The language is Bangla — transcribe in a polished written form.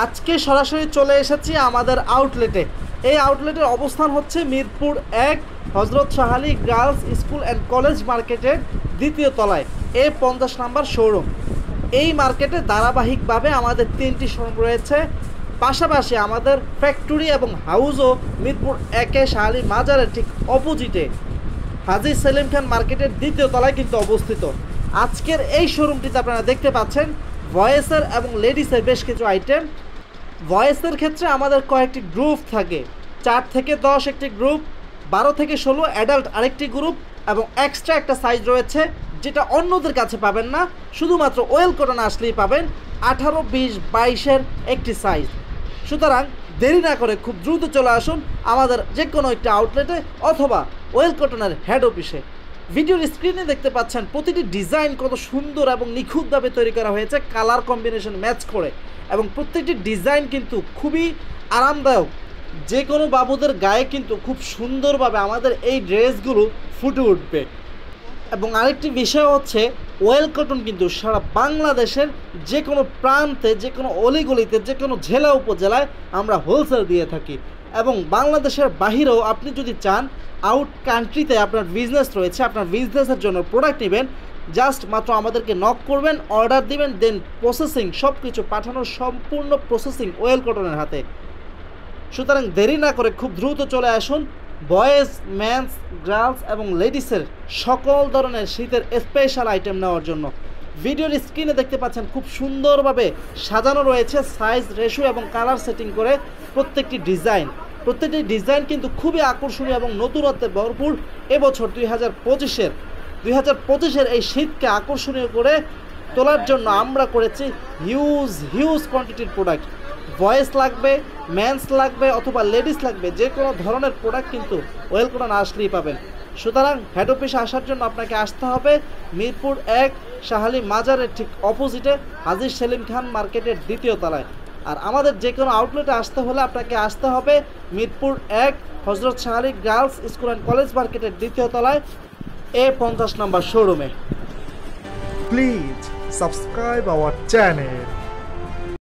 আজকে সরাসরি চলে এসেছি আমাদের আউটলেটে। এই আউটলেটের অবস্থান হচ্ছে মিরপুর 1 হজরত Shah Ali girls school and college মার্কেটের দ্বিতীয় তলায় A50 নাম্বার শোরুম। এই মার্কেটে ধারাবাহিকভাবে আমাদের 3টি শোরুম রয়েছে। পাশাপাশি আমাদের ফ্যাক্টরি এবং হাউসও মিরপুর 1 শাহ আলী মাজারের ঠিক অপোজিটে হাজী সেলিম খান মার্কেটের দ্বিতীয় তলায় কিন্তু অবস্থিত। আজকের এই শোরুমটিতে আপনারা দেখতে পাচ্ছেন ভয়েসের এবং লেডিসের বেশ কিছু আইটেম। ভয়েসের ক্ষেত্রে আমাদের কয়েকটি গ্রুপ থাকে, 4 থেকে 10 একটি গ্রুপ, 12 থেকে 16 অ্যাডাল্ট আরেকটি গ্রুপ এবং এক্সট্রা একটা সাইজ রয়েছে যেটা অন্যদের কাছে পাবেন না, শুধুমাত্র ওয়েল কটন আসলেই পাবেন 18, 20, 22-এর একটি সাইজ। সুতরাং দেরি না করে খুব দ্রুত চলে আসুন আমাদের যে কোনো একটি আউটলেটে অথবা ওয়েল কটনের হেড অফিসে। ভিডিওর স্ক্রিনে দেখতে পাচ্ছেন প্রতিটি ডিজাইন কত সুন্দর এবং নিখুঁতভাবে তৈরি করা হয়েছে কালার কম্বিনেশন ম্যাচ করে, এবং প্রত্যেকটি ডিজাইন কিন্তু খুবই আরামদায়ক। যে কোনো বাবুদের গায়ে কিন্তু খুব সুন্দরভাবে আমাদের এই ড্রেসগুলো ফুটে উঠবে। এবং আরেকটি বিষয় হচ্ছে ওয়েল কটন কিন্তু সারা বাংলাদেশের যে কোনো প্রান্তে, যে কোনো অলিগলিতে, যে কোনো জেলা উপজেলায় আমরা হোলসেল দিয়ে থাকি। এবং বাংলাদেশের বাহিরেও আপনি যদি চান আউট কান্ট্রিতে আপনার বিজনেস রয়েছে, আপনার বিজনেসের জন্য প্রোডাক্ট নেবেন, জাস্ট মাত্র আমাদেরকে নক করবেন, অর্ডার দিবেন, দেন প্রসেসিং সব কিছু পাঠানোর সম্পূর্ণ প্রসেসিং ওয়েল কটনের হাতে। সুতরাং দেরি না করে খুব দ্রুত চলে আসুন বয়েজ, মেন্স, গার্লস এবং লেডিসের সকল ধরনের শীতের স্পেশাল আইটেম নেওয়ার জন্য। ভিডিওর স্ক্রিনে দেখতে পাচ্ছেন খুব সুন্দরভাবে সাজানো রয়েছে সাইজ, রেশিও এবং কালার সেটিং করে প্রত্যেকটি ডিজাইন। প্রত্যেকটি ডিজাইন কিন্তু খুবই আকর্ষণীয় এবং নতুনত্বে ভরপুর। এবছর 2025-এর এই শীতকে আকর্ষণীয় করে তোলার জন্য আমরা করেছি হিউজ কোয়ান্টিটির প্রোডাক্ট। ভয়েস লাগবে, মেন্স লাগবে অথবা লেডিস লাগবে, যে কোনো ধরনের প্রোডাক্ট কিন্তু ওয়েল কটন আসলেই পাবেন। সুতরাং হেড অফিসে আসার জন্য আপনাকে আসতে হবে মিরপুর 1 শাহ আলী মাজারের ঠিক অপোজিটে হাজী সেলিম খান মার্কেটের দ্বিতীয় তলায়। আর আমাদের যে কোনো আউটলেটে আসতে হলে আপনাকে আসতে হবে মিরপুর 1 হজরত Shah Ali girls school and college মার্কেটের দ্বিতীয় তলায় A50 নাম্বার শোরুমে। Please subscribe our channel.